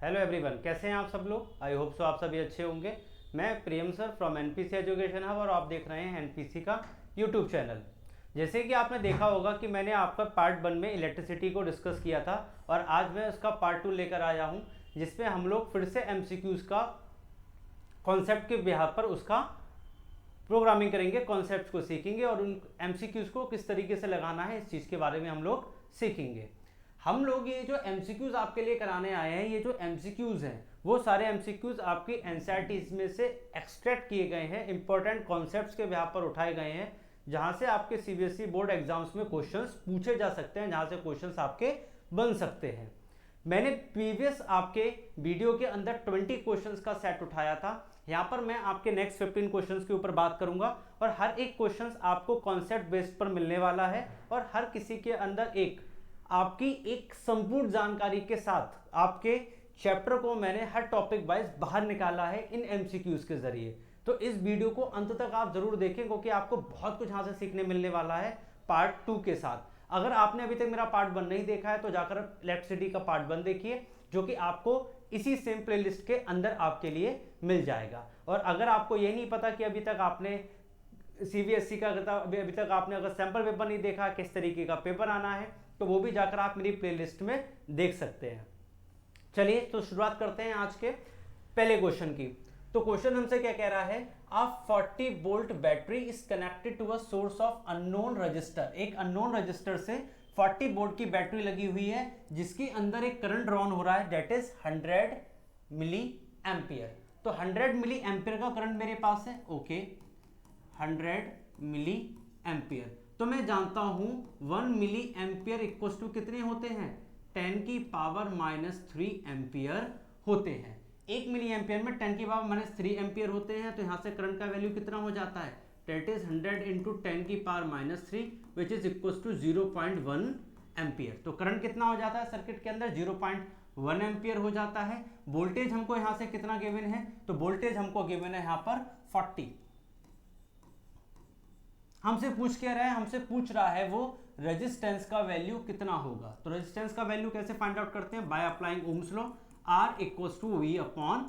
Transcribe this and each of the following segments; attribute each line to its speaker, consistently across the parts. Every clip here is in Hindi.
Speaker 1: हेलो एवरीवन, कैसे हैं आप सब लोग। आई होप सो आप सभी अच्छे होंगे। मैं Priyam sir from NPC education hub और आप देख रहे हैं एनपीसी का यूट्यूब चैनल। जैसे कि आपने देखा होगा कि मैंने आपका पार्ट 1 में इलेक्ट्रिसिटी को डिस्कस किया था और आज मैं उसका पार्ट 2 लेकर आया हूं, जिसमें हम लोग फिर से एमसीक्यूज का कॉन्सेप्ट के बिहार पर उसका प्रोग्रामिंग करेंगे, कॉन्सेप्ट को सीखेंगे और उन एमसीक्यूज को किस तरीके से लगाना है इस चीज़ के बारे में हम लोग सीखेंगे। हम लोग ये जो एमसीक्यूज आपके लिए कराने आए हैं, ये जो एमसीक्यूज हैं वो सारे एमसीक्यूज आपकी एनसीईआरटी में से एक्सट्रैक्ट किए गए हैं, इंपॉर्टेंट कॉन्सेप्ट्स के बिहार पर उठाए गए हैं, जहां से आपके सीबीएसई बोर्ड एग्जाम्स में क्वेश्चंस पूछे जा सकते हैं, जहां से क्वेश्चंस आपके बन सकते हैं। मैंने प्रीवियस आपके वीडियो के अंदर 20 क्वेश्चंस का सेट उठाया था। यहाँ पर मैं आपके नेक्स्ट 15 क्वेश्चंस के ऊपर बात करूंगा और हर एक क्वेश्चंस आपको कॉन्सेप्ट बेस्ड पर मिलने वाला है और हर किसी के अंदर आपकी एक संपूर्ण जानकारी के साथ आपके चैप्टर को मैंने हर टॉपिक वाइज बाहर निकाला है इन एमसीक्यूज के जरिए। तो इस वीडियो को अंत तक आप जरूर देखें क्योंकि आपको बहुत कुछ यहाँ से सीखने मिलने वाला है पार्ट 2 के साथ। अगर आपने अभी तक मेरा पार्ट 1 नहीं देखा है तो जाकर इलेक्ट्रिसिटी का पार्ट 1 देखिए, जो कि आपको इसी सेम प्लेलिस्ट के अंदर आपके लिए मिल जाएगा। और अगर आपको ये नहीं पता कि अभी तक आपने सीबीएसई का अभी तक आपने अगर सैंपल पेपर नहीं देखा किस तरीके का पेपर आना है, तो वो भी जाकर आप मेरी प्लेलिस्ट में देख सकते हैं। चलिए तो शुरुआत करते हैं आज के पहले क्वेश्चन की। तो क्वेश्चन हमसे क्या कह रहा है, a 40 volt battery is connected to a source of unknown resistor. एक अननोन रजिस्टर से 40 वोल्ट की बैटरी लगी हुई है जिसके अंदर एक करंट ड्रॉन हो रहा है, दैट इज 100 मिली एम्पियर। तो 100 मिली एम्पियर का करंट मेरे पास है, ओके 100 मिली एम्पियर। तो मैं जानता हूं 1 मिली एम्पियर इक्वल टू कितने होते हैं, 10 की पावर -3 एम्पियर होते हैं। 1 मिली एम्पियर में 10 की पावर -3 एम्पियर होते हैं। तो यहां से करंट का वैल्यू कितना हो जाता है, दैट इज 100 इंटू 10 की power -3 which is equal to 0.1 ampere. तो करंट कितना हो जाता है सर्किट के अंदर, 0.1 एम्पियर हो जाता है। वोल्टेज हमको यहां से कितना गिवन है, तो वोल्टेज हमको गिवन है यहां पर 40। हमसे पूछ क्या रहा है, हमसे पूछ रहा है वो रेजिस्टेंस का वैल्यू कितना होगा। तो रेजिस्टेंस का वैल्यू कैसे फाइंड आउट करते हैं, by applying ohm's law, R equals to V upon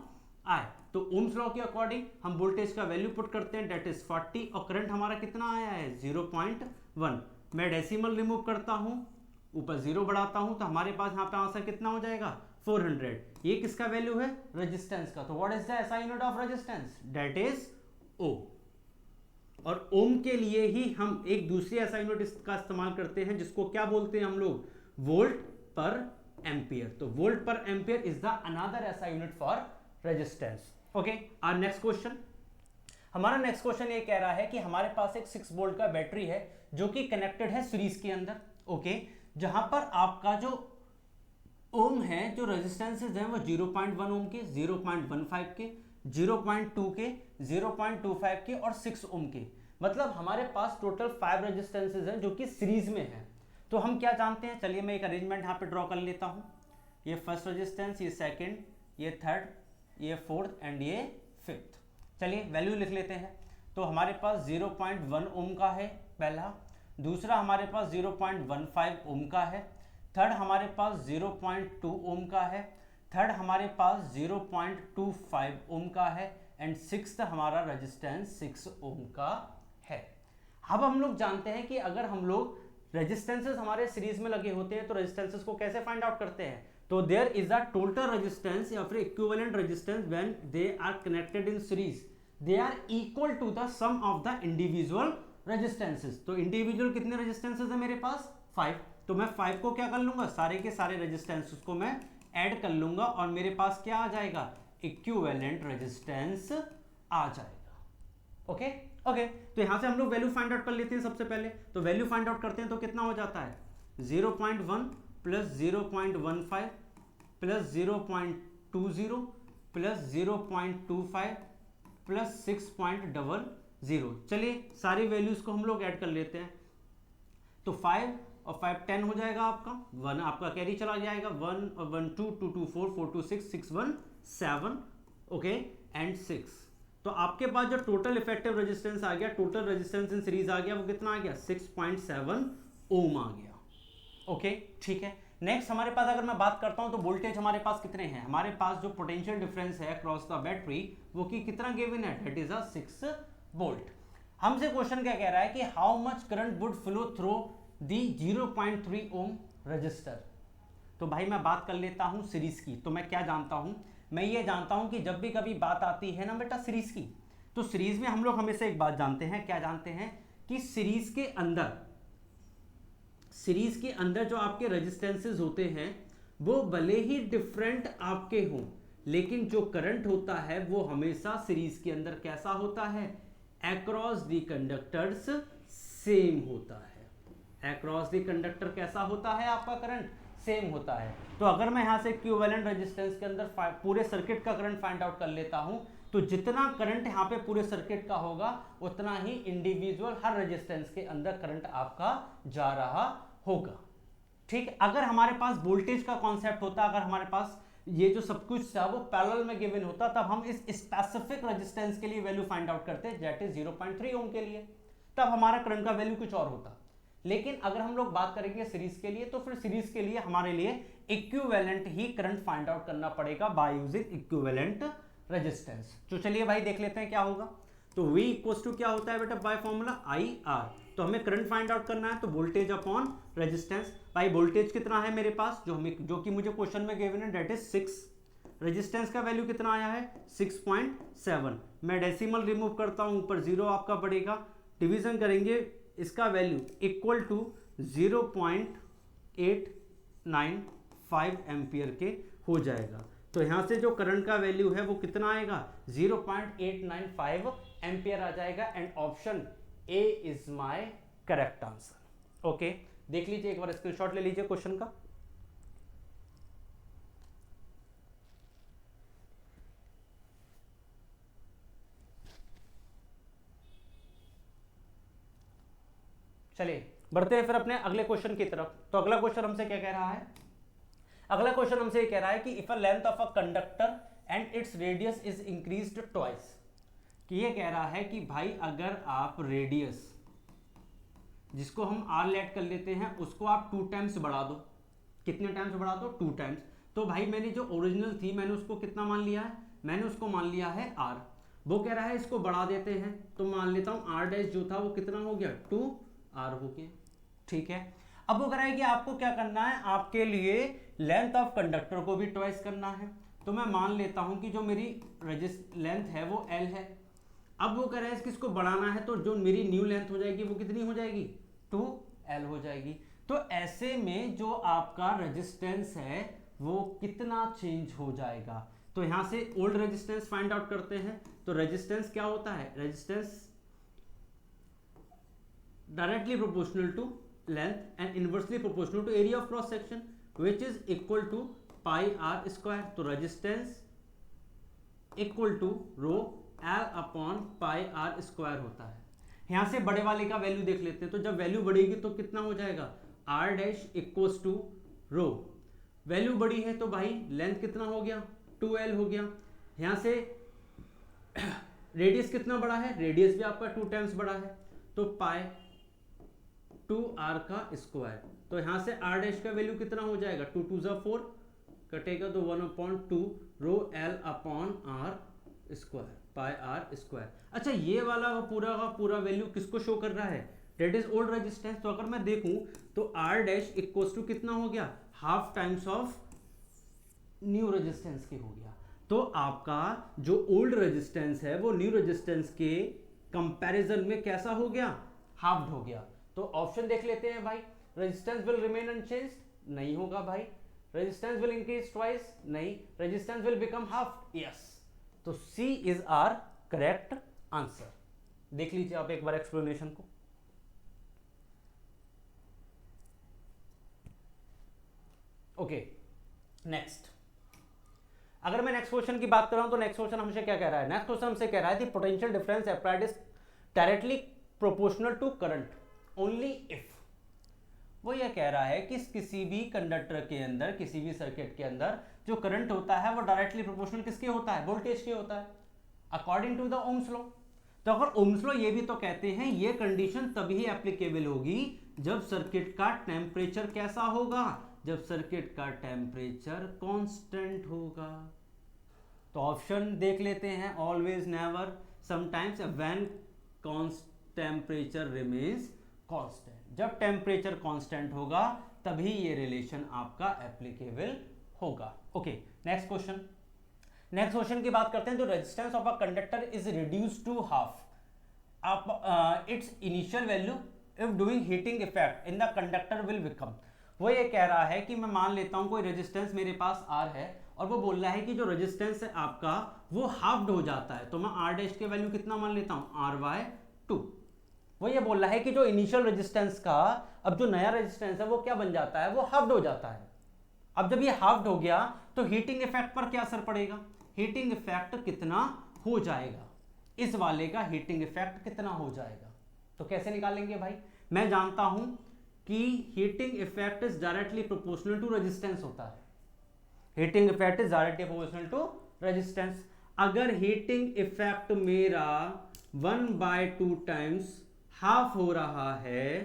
Speaker 1: I। तो ओम्स लॉ के अकॉर्डिंग हम वोल्टेज का वैल्यू पुट करते हैं, डेट इज 40 और करंट हमारा कितना आया है 0.1। मैं डेसिमल रिमूव करता हूं, ऊपर 0 बढ़ाता हूं, तो हमारे पास यहाँ पे आंसर कितना हो जाएगा 400। ये किसका वैल्यू है, रेजिस्टेंस का। तो what is the SI unit of resistance, that is O। और ओम के लिए ही हम एक दूसरी एसआई यूनिट का इस्तेमाल करते हैं जिसको क्या बोलते हैं हम लोग, वोल्ट पर एम्पियर। तो वोल्ट पर ampere is the another SI unit for resistance. Okay, our next question. हमारा नेक्स्ट क्वेश्चन ये कह रहा है कि हमारे पास एक 6 वोल्ट का बैटरी है जो कि कनेक्टेड है सीरीज के अंदर, ओके जहां पर आपका जो ओम है, जो रेजिस्टेंसेज हैं वो 0.1 ओम के, 0.15 के, 0.2 के, 0.25 के और 6 ओम के। मतलब हमारे पास टोटल 5 रेजिस्टेंसेज हैं जो कि सीरीज में हैं। तो हम क्या जानते हैं, चलिए मैं एक अरेंजमेंट यहाँ पे ड्रॉ कर लेता हूँ। ये फर्स्ट रेजिस्टेंस, ये सेकंड, ये थर्ड, ये फोर्थ एंड ये फिफ्थ। चलिए वैल्यू लिख लेते हैं। तो हमारे पास 0.1 ओम का है पहला, दूसरा हमारे पास 0.15 ओम का है, थर्ड हमारे पास 0.2 ओम का है, थर्ड हमारे पास 0.25 ओम का है एंड सिक्स्थ हमारा रेजिस्टेंस 6 ओम का है। अब हम लोग जानते हैं कि अगर हम लोग रेजिस्टेंसेस हमारे सीरीज में लगे होते हैं तो रेजिस्टेंसेस को कैसे फाइंड आउट करते हैं, तो there is a total resistance या फिर equivalent resistance when they are connected in series, they are equal to the sum of the individual resistances. तो इंडिविजुअल कितने रेजिस्टेंसेस है मेरे पास 5। तो मैं 5 को क्या कर लूंगा, सारे के सारे रेजिस्टेंसेस को मैं ऐड कर लूंगा और मेरे पास क्या आ जाएगा, इक्विवेलेंट रेजिस्टेंस आ जाएगा। ओके ओके, तो यहां से हम लोग वैल्यू फाइंड आउट कर लेते हैं। सबसे पहले तो वैल्यू फाइंड आउट करते हैं तो कितना हो जाता है 0.1 प्लस 0.15 प्लस 0.20 प्लस 0.25 प्लस 6.00। चलिए सारी वैल्यूज को हम लोग ऐड कर लेते हैं। तो 5 और 5 10 हो जाएगा आपका, 1 आपका कैरी चला जाएगा, 1 और 1 2 2 2 4 4 2 6 6 1 7 ओके एंड 6। तो आपके पास जो टोटल इफेक्टिव रेजिस्टेंस आ गया, टोटल रेजिस्टेंस इन सीरीज आ गया, वो कितना आ गया 6.7 ओम आ गया। ओके ठीक है, नेक्स्ट हमारे पास अगर मैं बात करता हूं तो वोल्टेज हमारे पास कितने हैं, हमारे पास जो पोटेंशियल डिफरेंस है अक्रॉस द बैटरी वो कि कितना गिवन है, दैट इज 6 वोल्ट। हमसे क्वेश्चन क्या कह रहा है कि how much current would flow through the 0.3 ohm resistor. तो भाई मैं बात कर लेता हूं सीरीज की। तो मैं क्या जानता हूं, मैं ये जानता हूं कि जब भी कभी बात आती है ना बेटा सीरीज की, तो सीरीज में हम लोग हमेशा एक बात जानते हैं, क्या जानते हैं कि सीरीज के अंदर जो आपके रेजिस्टेंसेस होते हैं वो भले ही डिफरेंट आपके हों, लेकिन जो करंट होता है वो हमेशा सीरीज के अंदर कैसा होता है, अक्रॉस द कंडक्टर्स सेम होता है। अक्रॉस द कंडक्टर कैसा होता है आपका करंट, सेम होता है। तो अगर मैं यहां से इक्विवेलेंट रेजिस्टेंस के अंदर पूरे सर्किट का करंट फाइंड आउट कर लेता हूं, तो जितना करंट यहाँ पे पूरे सर्किट का होगा उतना ही इंडिविजुअल हर रेजिस्टेंस के अंदर करंट आपका जा रहा होगा। ठीक है, अगर हमारे पास वोल्टेज का कॉन्सेप्ट होता, अगर हमारे पास ये जो सब कुछ था वो पैरेलल में गिवन होता, तब हम इस स्पेसिफिक रेजिस्टेंस के लिए वैल्यू फाइंड आउट करते, दैट इज 0.3 ओम के लिए, तब हमारा करंट का वैल्यू कुछ और होता। लेकिन अगर हम लोग बात करेंगे सीरीज के लिए, तो फिर सीरीज के लिए हमारे लिए इक्विवेलेंट ही करंट फाइंड आउट करना पड़ेगा बाय यूजिंग इक्विवेलेंट रेजिस्टेंस। तो चलिए भाई देख लेते हैं क्या होगा। तो V इक्वल्स टू क्या होता है बेटा, बाय फॉर्मूला IR। तो हमें करंट फाइंड आउट करना है, तो वोल्टेज अपॉन रेजिस्टेंस। भाई वोल्टेज कितना है मेरे पास, जो कि मुझे क्वेश्चन में गिवन है, दैट इज 6। रेजिस्टेंस का वैल्यू कितना आया है, 6.7। मैं डेसिमल रिमूव करता हूं, ऊपर 0 आपका पड़ेगा, डिवीजन करेंगे, इसका वैल्यू इक्वल टू 0.895 एम्पियर के हो जाएगा। तो यहां से जो करंट का वैल्यू है वो कितना आएगा, 0.895 एम्पियर आ जाएगा। And option A is my correct answer. Okay, देख लीजिए एक बार, स्क्रीनशॉट ले लीजिए क्वेश्चन का। चलिए बढ़ते हैं फिर अपने अगले क्वेश्चन की तरफ। तो अगला क्वेश्चन हमसे क्या कह रहा है, अगला क्वेश्चन हमसे ये कह रहा है कि if a length of a conductor and its radius is increased twice. कि ये कह रहा है कि भाई अगर आप रेडियस, जिसको हम r लेट कर लेते हैं, उसको आप 2 टाइम्स बढ़ा दो। कितने टाइम्स बढ़ा दो, 2 टाइम्स। तो भाई मैंने जो ओरिजिनल थी मैंने उसको कितना मान लिया है, मैंने उसको मान लिया है r। वो कह रहा है इसको बढ़ा देते हैं, तो मान लेता हूं r डैश जो था वो कितना हो गया, 2r हो गया। ठीक है, अब वो कह रहा है कि आपको क्या करना है, आपके लिए लेंथ ऑफ कंडक्टर को भी ट्वाइस करना है। तो मैं मान लेता हूं कि जो मेरी लेंथ है वो l है। अब वो कह रहा है इसको बढ़ाना है, तो जो मेरी न्यू लेंथ हो जाएगी वो कितनी हो जाएगी, 2l हो जाएगी। तो ऐसे में जो आपका रेजिस्टेंस है वो कितना चेंज हो जाएगा। तो यहां से ओल्ड रेजिस्टेंस फाइंड आउट करते हैं। तो रेजिस्टेंस क्या होता है, resistance directly proportional to length and inversely proportional to area of cross section which is equal to pi R square. तो resistance equal to rho L upon pi R square होता है। यहां से बड़े वाले का वैल्यू देख लेते हैं। तो जब वैल्यू बढ़ेगी तो कितना हो जाएगा, R dash equals to rho. Value बड़ी है तो भाई लेंथ कितना हो गया, 2l हो गया। यहां से रेडियस कितना बड़ा है, रेडियस भी आपका 2 टाइम्स बड़ा है, तो पाई 2r का स्क्वायर। तो यहां से r डैश का वैल्यू कितना हो जाएगा, 2 2 जा 4 कटेगा, तो 1/2 रो l अपॉन r स्क्वायर, पाई r स्क्वायर। अच्छा, ये वाला पूरा का पूरा वैल्यू किसको शो कर रहा है, दैट इज ओल्ड रेजिस्टेंस। तो अगर मैं देखूं तो r डैश इक्वल्स टू कितना हो गया, half times of new resistance के हो गया। तो आपका जो ओल्ड रेजिस्टेंस है वो न्यू रेजिस्टेंस के कंपैरिजन में कैसा हो गया, हाफ्ड हो गया। तो ऑप्शन देख लेते हैं भाई, रेजिस्टेंस विल रिमेन अनचेंज्ड, नहीं होगा भाई। रेजिस्टेंस विल इंक्रीज ट्वाइस, नहीं। Resistance will become half, yes. तो सी इज आर करेक्ट आंसर। देख लीजिए आप एक बार एक्सप्लेनेशन को। Okay, next. अगर मैं नेक्स्ट क्वेश्चन की बात कर रहा हूं तो नेक्स्ट क्वेश्चन हमसे क्या कह रहा है, नेक्स्ट क्वेश्चन हमसे कह रहा है the potential difference applied is directly proportional to current only if. वो ये कह रहा है कि किसी भी कंडक्टर के अंदर, किसी भी सर्किट के अंदर जो करंट होता है वो डायरेक्टली प्रोपोर्शनल किसके होता है, वोल्टेज के होता है, according to the ohm's law. तो अगर ओम्स लॉ ये भी तो कहते हैं ये कंडीशन तभी एप्लीकेबल होगी जब सर्किट का टेम्परेचर कैसा होगा, जब सर्किट का टेम्परेचर कांस्टेंट होगा। तो ऑप्शन देख लेते हैं, always, never, sometimes, when temperature remains constant. जब टेम्परेचर कांस्टेंट होगा तभी ये रिलेशन आपका एप्लीकेबल होगा। Okay, next question. Next question की बात करते हैं। जो resistance of a conductor is reduce to half its initial value if doing heating effect in the conductor will become. वो ये कह रहा है कि मैं मान लेता हूं कोई रेजिस्टेंस मेरे पास R है और वो बोल रहा है कि जो रेजिस्टेंस है आपका वो हाफ्ड हो जाता है, तो मैं R डैश के वैल्यू कितना मान लेता हूं, R/2। वो ये बोल रहा है कि जो इनिशियल रेजिस्टेंस का अब जो नया रेजिस्टेंस है वो क्या बन जाता है, वो हाफ्ड हो जाता है। अब जब ये हाफ्ड हो गया तो हीटिंग इफेक्ट पर क्या असर पड़ेगा, हीटिंग इफेक्ट कितना हो जाएगा, इस वाले का हीटिंग इफेक्ट कितना हो जाएगा। तो कैसे निकालेंगे भाई, मैं जानता हूं कि heating effect is directly proportional to resistance होता है। Heating effect is directly proportional to resistance. अगर हीटिंग इफेक्ट मेरा 1/2 टाइम्स हाफ हो रहा है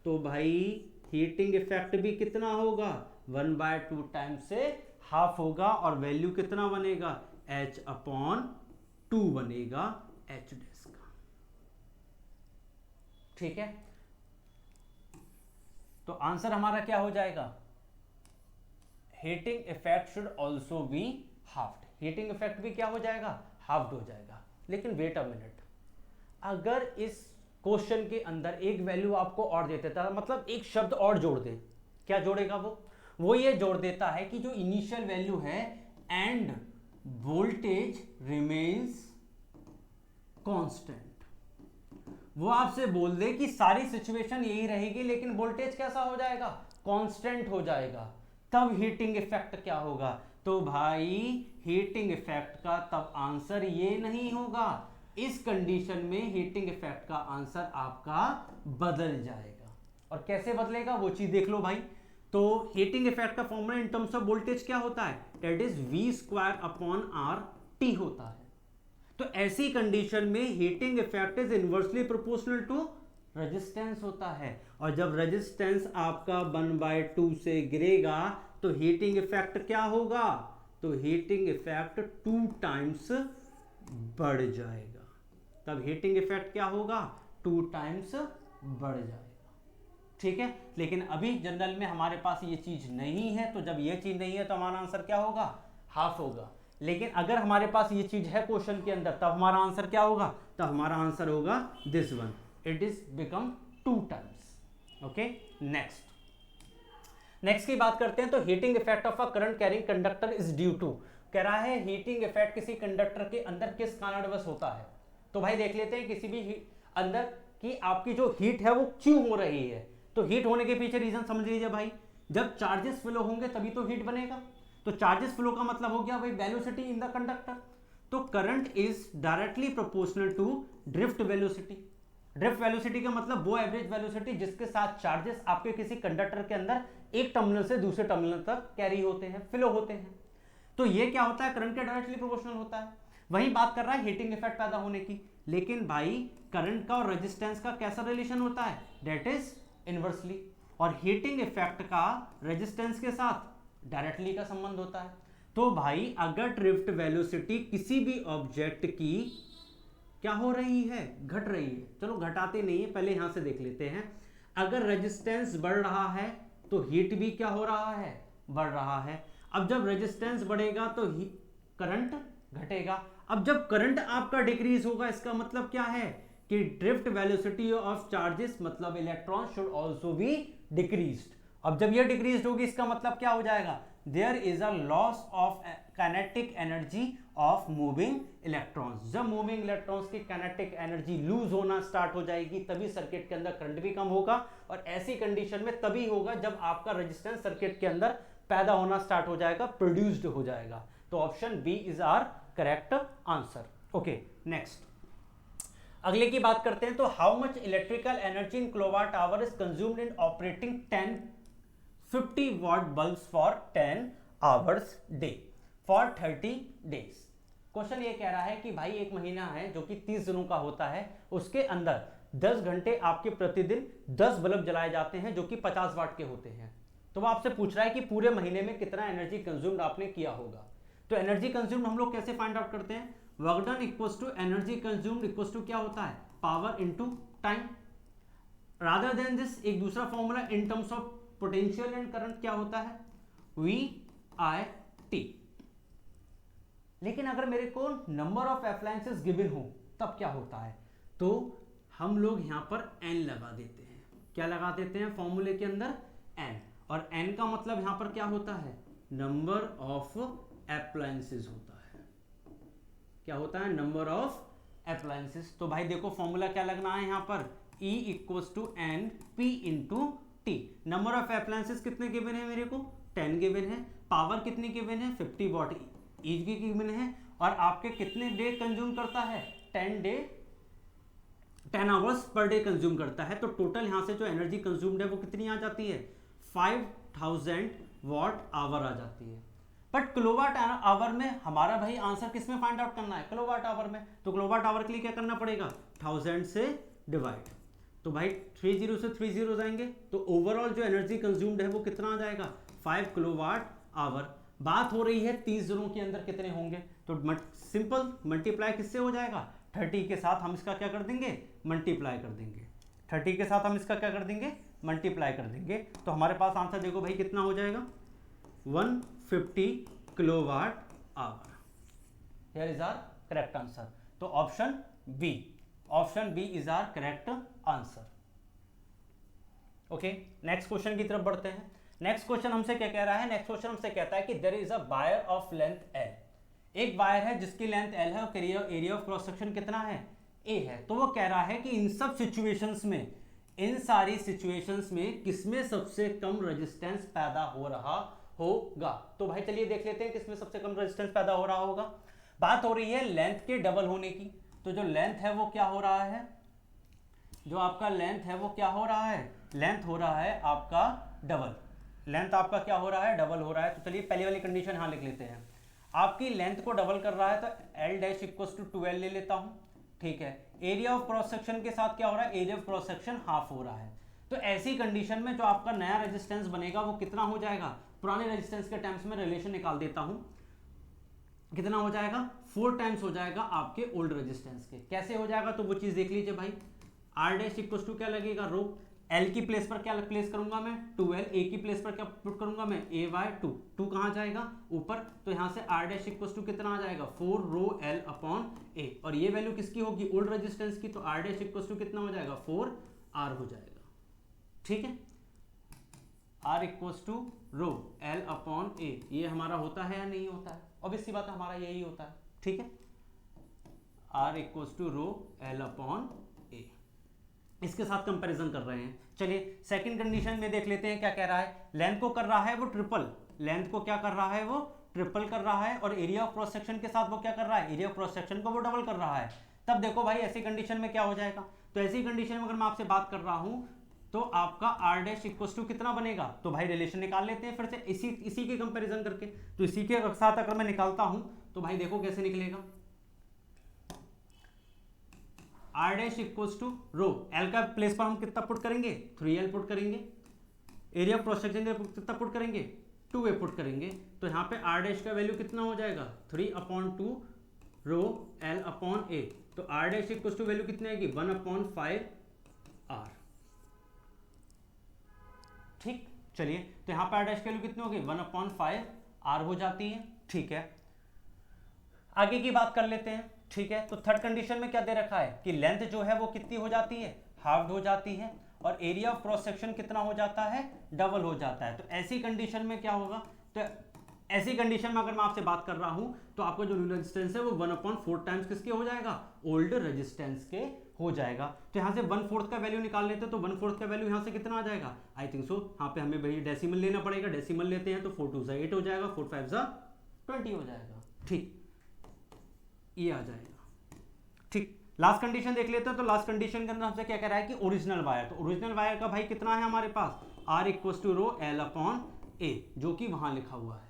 Speaker 1: तो भाई हीटिंग इफेक्ट भी कितना होगा, 1/2 टाइम्स से हाफ होगा और वैल्यू कितना बनेगा, H/2 बनेगा H डैश का। ठीक है, तो आंसर हमारा क्या हो जाएगा, heating effect should also be halved. Heating effect भी क्या हो जाएगा, हाफ्ड हो जाएगा। लेकिन वेट अ मिनट, अगर इस क्वेश्चन के अंदर एक वैल्यू आपको और दे देता है, मतलब एक शब्द और जोड़ दे, क्या जोड़ेगा वो ये जोड़ देता है कि जो इनिशियल वैल्यू है एंड वोल्टेज रिमेन्स कांस्टेंट। वो आपसे बोल दे कि सारी सिचुएशन यही रहेगी लेकिन वोल्टेज कैसा हो जाएगा, कांस्टेंट हो जाएगा, तब हीटिंग इफेक्ट क्या होगा। तो भाई हीटिंग इफेक्ट का तब आंसर ये नहीं होगा, इस कंडीशन में हीटिंग इफेक्ट का आंसर आपका बदल जाएगा। और कैसे बदलेगा वो चीज देख लो भाई। तो हीटिंग इफेक्ट का formula in terms of voltage क्या होता है, दैट इज V²/RT होता है। तो ऐसी कंडीशन में heating effect is inversely proportional to resistance होता है, और जब रेजिस्टेंस आपका 1/2 से गिरेगा तो हीटिंग इफेक्ट क्या होगा, तो हीटिंग इफेक्ट 2 टाइम्स बढ़ जाएगा। तब हीटिंग इफेक्ट क्या होगा, 2 टाइम्स बढ़ जाएगा। ठीक है, लेकिन अभी जनरल में हमारे पास ये चीज नहीं है, तो जब ये चीज नहीं है तो हमारा आंसर क्या होगा, हाफ होगा। लेकिन अगर हमारे पास ये चीज है क्वेश्चन के अंदर, तब हमारा आंसर क्या होगा, तब हमारा आंसर होगा this one, it is become 2 times. Okay, next की बात करते हैं। तो heating effect of a current carrying conductor is due to, कह रहा है हीटिंग इफेक्ट किसी कंडक्टर के अंदर किस कारणवश होता है। तो भाई देख लेते हैं किसी भी अंदर कि आपकी जो हीट है वो क्यों हो रही है। तो हीट होने के पीछे रीजन समझ लीजिए भाई, जब चार्जेस फ्लो होंगे तभी तो हीट बनेगा। तो चार्जेस फ्लो का मतलब हो गया भाई वेलोसिटी इन द कंडक्टर। तो current is directly proportional to drift velocity. Drift velocity का मतलब वो एवरेज वेलोसिटी जिसके साथ चार्जेस आपके किसी कंडक्टर के अंदर एक टर्मिनल से दूसरे टर्मिनल तक कैरी होते हैं, फ्लो होते हैं। तो ये क्या होता है, करंट के डायरेक्टली प्रोपोर्शनल होता है। वही बात कर रहा है हीटिंग इफेक्ट पैदा होने की। लेकिन भाई करंट का और रेजिस्टेंस का कैसा रिलेशन होता है, दैट इज इनवर्सली। और हीटिंग इफेक्ट का रेजिस्टेंस के साथ डायरेक्टली का संबंध होता है। तो भाई अगर ड्रिफ्ट वेलोसिटी किसी भी ऑब्जेक्ट की क्या हो रही है, घट रही है, चलो घटाते नहीं है, पहले यहां से देख लेते हैं। अगर रेजिस्टेंस बढ़ रहा है तो हीट भी क्या हो रहा है, बढ़ रहा है। अब जब रेजिस्टेंस बढ़ेगा तो करंट घटेगा। अब जब करंट आपका डिक्रीज होगा इसका मतलब क्या है कि ड्रिफ्ट वेलोसिटी ऑफ चार्जेस मतलब electron should also be decreased. अब जब ये डिक्रीज्ड होगी इसका मतलब क्या हो जाएगा, there is a loss of kinetic energy of moving electrons. जब मूविंग इलेक्ट्रॉन्स की काइनेटिक एनर्जी लूज होना स्टार्ट हो जाएगी तभी सर्किट के अंदर करंट भी कम होगा, और ऐसी कंडीशन में तभी होगा जब आपका रेजिस्टेंस सर्किट के अंदर पैदा होना स्टार्ट हो जाएगा, प्रोड्यूस्ड हो जाएगा। तो option B is our correct answer. Okay, next अगले की बात करते हैं। तो how much electrical energy in kilowatt hour is consumed in operating 50 watt bulbs for 10 hours day for 30 days. Question ये कह रहा है कि भाई एक महीना है जो कि 30 दिनों का होता है, उसके अंदर 10 घंटे आपके प्रतिदिन 10 बल्ब जलाए जाते हैं जो कि 50 वाट के होते हैं। तो वो आपसे पूछ रहा है कि पूरे महीने में कितना एनर्जी कंज्यूम्ड आपने किया होगा। तो एनर्जी कंज्यूम्ड हम लोग कैसे फाइंड आउट करते हैं, work done equals to energy consumed equals to क्या होता है, power into time. Rather than this एक दूसरा formula in terms of potential and current क्या होता है, VIT। लेकिन अगर मेरे को नंबर ऑफ अप्लायंसेस गिवन हो तब क्या होता है, तो हम लोग यहां पर n लगा देते हैं। क्या लगा देते हैं फॉर्मूले के अंदर, n, और n का मतलब यहां पर क्या होता है, नंबर ऑफ अप्लायंसेस होता है। क्या होता है, नंबर ऑफ अप्लायंसेस। तो भाई देखो फॉर्मूला क्या लगना है यहां पर, E equals to N P into T. Number of appliances कितने गिवन है मेरे को, 10 गिवन है। पावर कितनी गिवन है, 50 वॉट ईच की गिवन है। और आपके कितने डे कंज्यूम करता है, 10 आवर्स पर डे कंज्यूम करता है। तो टोटल यहां से जो एनर्जी कंज्यूम्ड है वो कितनी आ जाती है, 5000 वॉट आवर आ जाती है। बट किलोवाट आवर में हमारा भाई आंसर किस में फाइंड आउट करना है, किलोवाट आवर में। तो किलोवाट आवर के लिए क्या करना पड़ेगा, 1000 से डिवाइड। तो भाई 30 से 30 जाएंगे, तो ओवरऑल जो एनर्जी कंज्यूम्ड है वो कितना आ जाएगा, 5 किलोवाट आवर। बात हो रही है 30 दिनों के अंदर कितने होंगे, तो सिंपल मल्टीप्लाई किससे हो जाएगा, 30 के साथ हम इसका क्या कर देंगे, मल्टीप्लाई कर देंगे। 30 के साथ हम इसका क्या कर देंगे, मल्टीप्लाई कर देंगे। तो हमारे पास आंसर देखो भाई कितना हो जाएगा, 150 kilowatt hour. Here is our correct answer. तो option B is our correct answer. Okay, next question की तरफ बढ़ते हैं। नेक्स्ट क्वेश्चन हमसे क्या कह रहा है, नेक्स्ट क्वेश्चन हमसे कहता है कि there is a wire of length L। एक वायर है जिसकी लेंथ L है और एरिया ऑफ क्रॉस सेक्शन कितना है, A है। तो वो कह रहा है कि इन सब सिचुएशंस में, इन सारी सिचुएशंस में किसमें सबसे कम रेजिस्टेंस पैदा हो रहा होगा। तो भाई चलिए देख लेते हैं किसमें सबसे कम रेजिस्टेंस पैदा हो रहा होगा। बात हो रही है लेंथ के डबल होने की। तो जो लेंथ है वो क्या हो रहा है, जो आपका लेंथ है वो क्या हो रहा है, लेंथ हो रहा है आपका डबल। लेंथ आपका क्या हो रहा है, डबल हो रहा है। तो चलिए पहली वाली कंडीशन यहां लिख लेते हैं। आपकी लेंथ को डबल कर रहा है तो L डैश इक्वल्स टू 12 ले लेता हूं, ठीक है। एरिया ऑफ क्रॉस सेक्शन के साथ क्या हो रहा है, area of cross section half हो रहा है। तो ऐसी कंडीशन में जो आपका नया रेजिस्टेंस बनेगा वो कितना हो जाएगा, पुराने रेजिस्टेंस के टर्म्स में रिलेशन निकाल देता हूं, कितना हो जाएगा, 4 टाइम्स हो जाएगा आपके ओल्ड रेजिस्टेंस के। कैसे हो जाएगा, तो वो चीज देख लीजिए भाई। R डैश इक्वल्स टू क्या लगेगा, रो। L की प्लेस पर क्या प्लेस करूंगा मैं, 12। A की प्लेस पर क्या पुट करूंगा मैं, A/2। 2 कहां जाएगा, ऊपर। तो यहां से R डैश इक्वल्स टू कितना आ जाएगा, 4 रो L अपॉन A। और ये वैल्यू किसकी होगी, ओल्ड रेजिस्टेंस की। तो R डैश इक्वल्स टू कितना हो जाएगा, 4R हो जाएगा, ठीक है। R equals to rho L upon A, ये हमारा होता है या नहीं होता है, ऑब्वियस सी बात है हमारा यही होता है, ठीक है। R equals to rho L upon A, इसके साथ कंपैरिजन कर रहे हैं। चलिए सेकंड कंडीशन में देख लेते हैं क्या कह रहा है। लेंथ को कर रहा है वो ट्रिपल, लेंथ को क्या कर रहा है वो ट्रिपल कर रहा है। और एरिया ऑफ क्रॉस सेक्शन के साथ वो क्या कर रहा है, एरिया ऑफ क्रॉस सेक्शन को वो डबल कर रहा है। तब देखो भाई ऐसी कंडीशन में क्या हो जाएगा, तो ऐसी कंडीशन में अगर मैं आपसे बात कर रहा हूं तो आपका R डैश इक्वल्स टू कितना बनेगा। तो भाई रिलेशन निकाल लेते हैं फिर से इसी के कंपैरिजन करके। तो इसी के साथ अगर मैं निकालता हूं तो भाई देखो कैसे निकलेगा, R dash equals to rho L का प्लेस पर हम कितना पुट करेंगे, 3L पुट करेंगे। एरिया ऑफ क्रॉस सेक्शन कितना पुट करेंगे, 2A पुट करेंगे। तो यहाँ पे R डैश का वैल्यू कितना हो जाएगा, 3/2 रो L अपॉन A। तो R dash equals to value कितनी आएगी, 1/5R, ठीक। चलिए तो यहाँ पे R डैश की वैल्यू कितनी होगी, 1/5R हो जाती है, ठीक है। आगे की बात कर लेते हैं, ठीक है। तो थर्ड कंडीशन में क्या दे रखा है कि लेंथ जो है वो कितनी हो जाती है, हाफ हो जाती है। और एरिया ऑफ क्रॉस सेक्शन कितना हो जाता है, डबल हो जाता है। तो ऐसी कंडीशन में क्या होगा, तो ऐसी कंडीशन में अगर मैं आपसे बात कर रहा हूं तो आपका जो न्यू रेजिस्टेंस है वो 1/4 टाइम्स किसके हो जाएगा, ओल्ड रेजिस्टेंस के हो जाएगा। तो यहाँ से 1/4 का वैल्यू निकाल लेते हैं, तो 1/4 का वैल्यू यहाँ से कितना आ जाएगा, आई थिंक सो यहाँ पे हमें भाई डेसिमल लेना पड़ेगा। डेसिमल लेते हैं तो 4 2 8 हो जाएगा, 4 5 20 हो जाएगा, ठीक, ये आ जाएगा, ठीक। लास्ट कंडीशन देख लेते हैं। तो लास्ट कंडीशन के अंदर हमसे क्या कह रहा है कि ओरिजिनल वायर, तो ओरिजिनल वायर का भाई कितना है हमारे पास, R equals to rho L upon A, जो कि वहां लिखा हुआ है।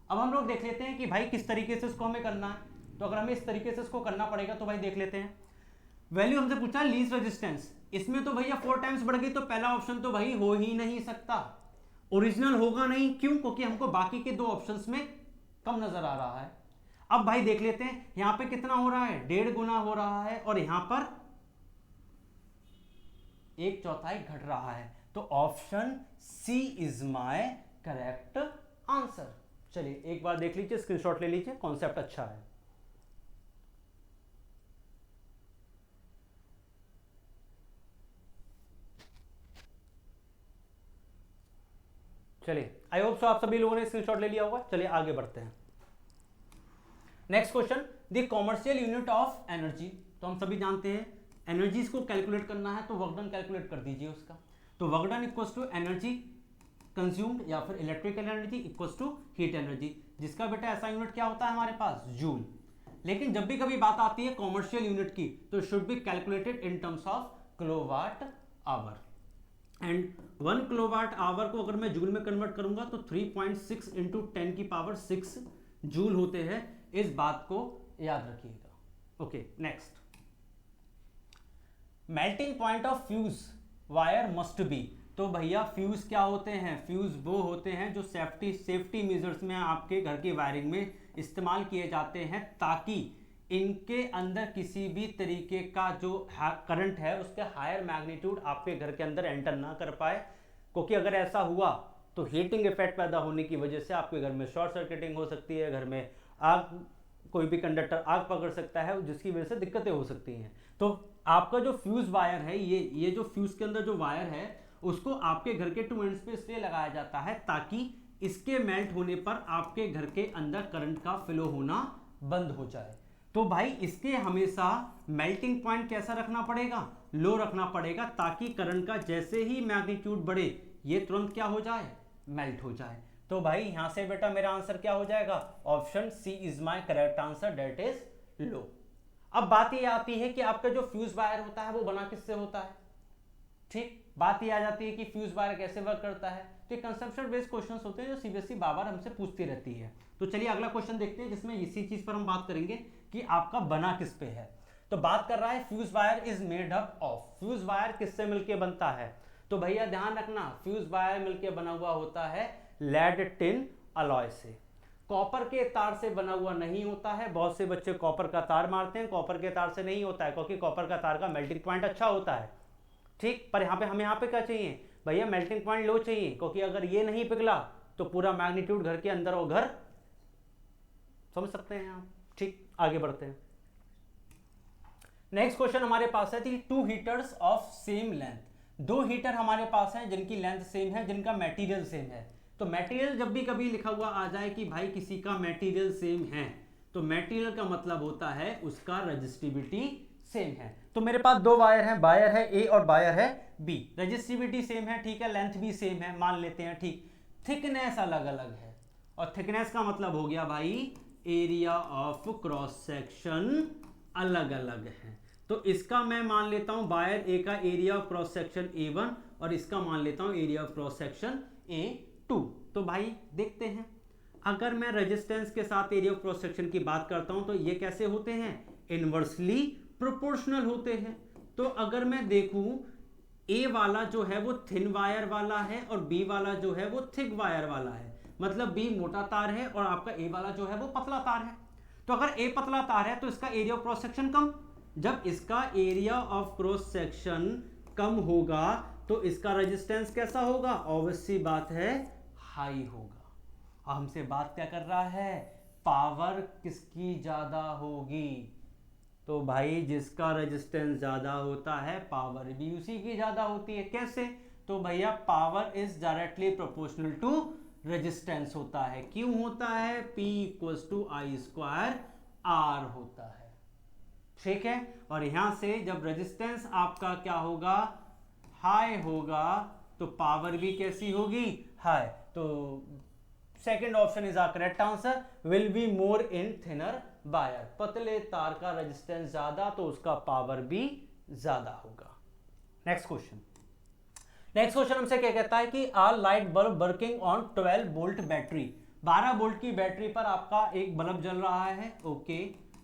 Speaker 1: अब हम लोग देख लेते हैं कि भाई किस तरीके से इसको हमें करना है। तो अगर हमें इस तरीके से इसको करना पड़ेगा तो भाई देख लेते हैं। वैल्यू हमसे पूछा लीस्ट रेजिस्टेंस, इसमें तो भैया 4 टाइम्स बढ़ गई, तो पहला ऑप्शन तो भाई हो ही नहीं सकता, ओरिजिनल होगा नहीं। क्यों? क्योंकि हमको बाकी के 2 ऑप्शंस में कम नजर आ रहा है। अब भाई देख लेते हैं यहां पे कितना हो रहा है, 1.5 गुना हो रहा है, और यहां पर 1/4 घट रहा है। तो option C is my correct answer. चलिए एक बार देख लीजिए, स्क्रीनशॉट ले लीजिए, कॉन्सेप्ट अच्छा है। चलिए आई होप सो आप सभी लोगों ने स्क्रीनशॉट ले लिया होगा। चलिए आगे बढ़ते हैं। Next question, the commercial unit of energy. तो हम सभी जानते हैं एनर्जीज को कैलकुलेट करना है तो वर्क डन कैलकुलेट कर दीजिए उसका। तो work done equals to energy consumed या फिर electrical energy equals to heat energy, जिसका बेटा ऐसा यूनिट क्या होता है हमारे पास, जूल। लेकिन जब भी कभी बात आती है कॉमर्शियल यूनिट की तो should be calculated in terms of kilowatt hour. And 1 kilowatt hour को अगर मैं जूल में कन्वर्ट करूंगा तो 3.6 इंटू 10 की पावर 6 जूल होते हैं। इस बात को याद रखिएगा। Okay next, melting point of fuse wire must be. तो भैया फ्यूज क्या होते हैं, फ्यूज वो होते हैं जो सेफ्टी मेजर्स में आपके घर की वायरिंग में इस्तेमाल किए जाते हैं, ताकि इनके अंदर किसी भी तरीके का जो करंट है उसके हायर मैग्नीट्यूड आपके घर के अंदर एंटर ना कर पाए। क्योंकि अगर ऐसा हुआ तो हीटिंग इफेक्ट पैदा होने की वजह से आपके घर में शॉर्ट सर्किटिंग हो सकती है, घर में आग, कोई भी कंडक्टर आग पकड़ सकता है, जिसकी वजह से दिक्कतें हो सकती हैं। तो आपका जो फ्यूज वायर है, ये जो फ्यूज के अंदर जो वायर है उसको आपके घर के 2 एंड्स पे इसलिए लगाया जाता है ताकि इसके मेल्ट होने पर आपके घर के अंदर करंट का फ्लो होना बंद हो जाए। तो भाई इसके हमेशा मेल्टिंग पॉइंट कैसा रखना पड़ेगा, लो रखना पड़ेगा, ताकि करंट का जैसे ही मैग्नीट्यूड बढ़े ये तुरंत क्या हो जाए, मेल्ट हो जाए। तो भाई यहां से बेटा मेरा आंसर क्या हो जाएगा, option C is my correct answer, that is low. अब बात ये आती है कि आपका जो फ्यूज वायर होता है वो बना किससे होता है। ठीक, बात ये आ जाती है कि फ्यूज वायर कैसे वर्क करता है। तो कंसेप्चुअल बेस्ड क्वेश्चंस होते हैं जो सीबीएसई बार बार हमसे पूछती रहती है। तो चलिए अगला क्वेश्चन देखते हैं जिसमें इसी चीज पर हम बात करेंगे कि आपका बना किस पे है। तो बात कर रहा है fuse wire is made up of, fuse wire किससे मिलके बनता है। तो भैया ध्यान रखना, फ्यूज वायर मिलके बना हुआ होता है लेड टिन अलॉय से, कॉपर के तार से बना हुआ नहीं होता है। बहुत से बच्चे कॉपर का तार मारते हैं, कॉपर के तार से नहीं होता है, क्योंकि कॉपर का तार का मेल्टिंग पॉइंट अच्छा होता है। ठीक, पर यहाँ पे हमें यहाँ पे क्या चाहिए भैया, मेल्टिंग पॉइंट लो चाहिए, क्योंकि अगर ये नहीं पिघला तो पूरा मैग्नीट्यूड घर के अंदर वो घर, समझ सकते हैं आप। ठीक, आगे बढ़ते हैं। नेक्स्ट क्वेश्चन हमारे पास है 2 heaters of same length. 2 heater हमारे पास हैं जिनकी लेंथ सेम है, जिनका मटेरियल सेम है। तो मटेरियल जब भी कभी लिखा हुआ आ जाए कि भाई किसी का मटेरियल सेम है, तो मटेरियल का मतलब होता है उसका रेजिस्टिविटी सेम है। तो मेरे पास 2 वायर हैं, वायर है ए और वायर है बी, रेजिस्टिविटी सेम है, ठीक है, लेंथ भी सेम है, मान लेते हैं, ठीक। थिकनेस अलग अलग है, और थिकनेस का मतलब हो गया भाई एरिया ऑफ क्रॉस सेक्शन अलग अलग है। तो इसका मैं मान लेता हूं वायर ए का area of cross section A1 और इसका मान लेता हूं area of cross section A2। तो भाई देखते हैं, अगर मैं रेजिस्टेंस के साथ एरिया ऑफ क्रॉस सेक्शन की बात करता हूं तो ये कैसे होते हैं, इनवर्सली प्रोपोर्शनल होते हैं। तो अगर मैं देखूं ए वाला जो है वो थिन वायर वाला है और बी वाला जो है वो थिक वायर वाला है, मतलब बी मोटा तार है और आपका ए वाला जो है वो पतला तार है। तो अगर ए पतला तार है तो इसका एरिया ऑफ क्रॉस सेक्शन कम, जब इसका एरिया ऑफ क्रॉस सेक्शन कम होगा तो इसका रेजिस्टेंस कैसा होगा, ऑब्वियस सी बात है हाई होगा। और हमसे बात क्या कर रहा है, पावर किसकी ज्यादा होगी। तो भाई जिसका रेजिस्टेंस ज्यादा होता है पावर भी उसी की ज्यादा होती है। कैसे, तो भैया power is directly proportional to resistance होता है। क्यों होता है, P = I² R होता है, ठीक है। और यहां से जब रेजिस्टेंस आपका क्या होगा, हाई होगा, तो पावर भी कैसी होगी, हाई। तो second option is our correct answer, will be more in thinner wire. पतले तार का रेजिस्टेंस ज्यादा तो उसका पावर भी ज्यादा होगा। नेक्स्ट क्वेश्चन हमसे क्या कहता है कि are light bulb working on 12 volt battery. 12 volt की बैटरी पर आपका एक बल्ब जल रहा है, ओके।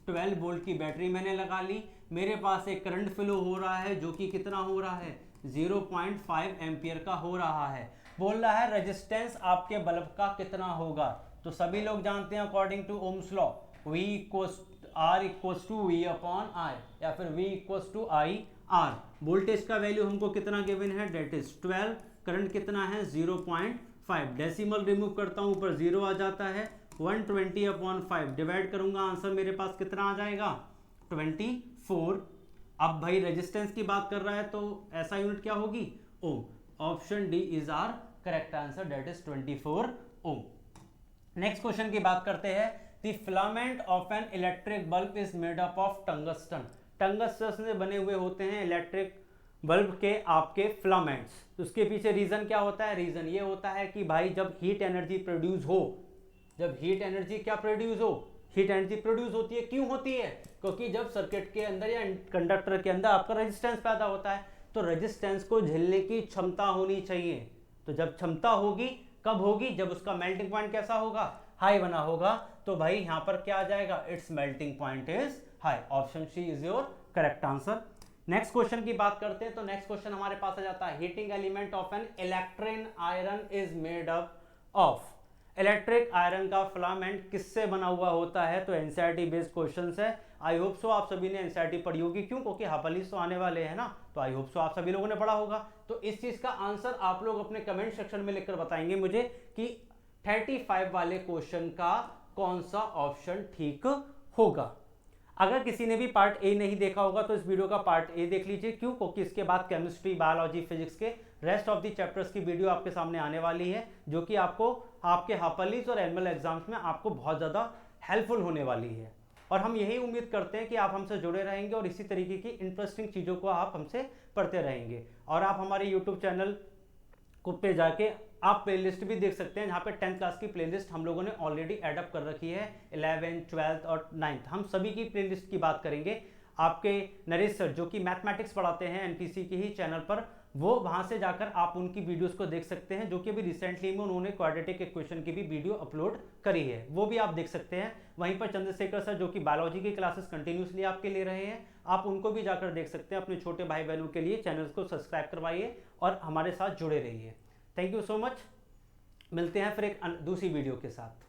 Speaker 1: 12 वोल्ट की बैटरी मैंने लगा ली, मेरे पास एक करंट फ्लो हो रहा है जो कि कितना हो रहा है 0.5 एम्पियर का हो रहा है। बोल रहा है रेजिस्टेंस आपके बल्ब का कितना होगा। तो सभी लोग जानते हैं according to ohm's law V equals R equals to V upon I या फिर V equals to I R। Voltage का वैल्यू हमको कितना गिवन है, डेट इज 12, करंट कितना है 0.5, डेसिमल रिमूव करता हूं ऊपर 0 आ जाता है, 120 अपॉन 5 डिवाइड करूंगा, आंसर मेरे पास कितना आ जाएगा 24। अब भाई रेजिस्टेंस की बात कर रहा है तो ऐसा यूनिट क्या होगी ohm. Option D is our correct answer, that is 24 ohm. Next question की बात करते हैं। The filament of an electric bulb is made up of tungsten. Tungsten से बने हुए होते हैं इलेक्ट्रिक बल्ब के आपके फिलामेंट्स। तो उसके पीछे रीजन क्या होता है, रीजन ये होता है कि भाई जब हीट एनर्जी प्रोड्यूस हो, जब हीट एनर्जी क्या प्रोड्यूस हो, हीट एनर्जी प्रोड्यूस होती है, क्यों होती है, क्योंकि जब सर्किट के अंदर या कंडक्टर के अंदर आपका रेजिस्टेंस पैदा होता है, तो रेजिस्टेंस को झेलने की क्षमता होनी चाहिए। तो जब क्षमता होगी कब होगी, जब उसका मेल्टिंग पॉइंट कैसा होगा, हाई बना होगा। तो भाई यहां पर क्या आ जाएगा, its melting point is high. Option C is your correct answer. Next question की बात करते हैं। तो नेक्स्ट क्वेश्चन हमारे पास आ जाता है, heating element of an electric iron is made up of. Electric iron का फिलामेंट किससे बना हुआ होता है, तो एनसीईआरटी बेस्ड क्वेश्चंस है। आई होप सो आप सभी ने एनसीईआरटी पढ़ी होगी, क्यों, क्योंकि हापलिस तो आने वाले हैं ना, तो आई होप सो आप सभी लोगों ने पढ़ा होगा। तो इस चीज का आंसर आप लोग अपने कमेंट सेक्शन में लिखकर बताएंगे मुझे कि 35 वाले क्वेश्चन का कौन सा ऑप्शन ठीक होगा। अगर किसी ने भी पार्ट ए नहीं देखा होगा तो इस वीडियो का पार्ट ए देख लीजिए, क्यों, क्योंकि इसके बाद केमिस्ट्री, बायोलॉजी, फिजिक्स के रेस्ट ऑफ द चैप्टर्स की वीडियो आपके सामने आने वाली है, जो कि आपको आपके हापलिस और एनुअल एग्जाम्स में आपको बहुत ज़्यादा हेल्पफुल होने वाली है। और हम यही उम्मीद करते हैं कि आप हमसे जुड़े रहेंगे और इसी तरीके की इंटरेस्टिंग चीज़ों को आप हमसे पढ़ते रहेंगे। और आप हमारे यूट्यूब चैनल को पे जाके आप प्लेलिस्ट भी देख सकते हैं, जहाँ पे 10th क्लास की प्लेलिस्ट हम लोगों ने ऑलरेडी एडअप कर रखी है। 11th, 12th और 9th हम सभी की प्लेलिस्ट की बात करेंगे। आपके नरेश सर जो कि मैथमेटिक्स पढ़ाते हैं एनपीसी के ही चैनल पर, वो वहाँ से जाकर आप उनकी वीडियोस को देख सकते हैं, जो कि अभी रिसेंटली में उन्होंने क्वाड्रेटिक इक्वेशन की भी वीडियो अपलोड करी है, वो भी आप देख सकते हैं। वहीं पर चंद्रशेखर सर जो कि बायोलॉजी की क्लासेस कंटिन्यूसली आपके ले रहे हैं, आप उनको भी जाकर देख सकते हैं। अपने छोटे भाई बहनों के लिए चैनल्स को सब्सक्राइब करवाइए और हमारे साथ जुड़े रहिए। Thank you so much. मिलते हैं फिर एक दूसरी वीडियो के साथ।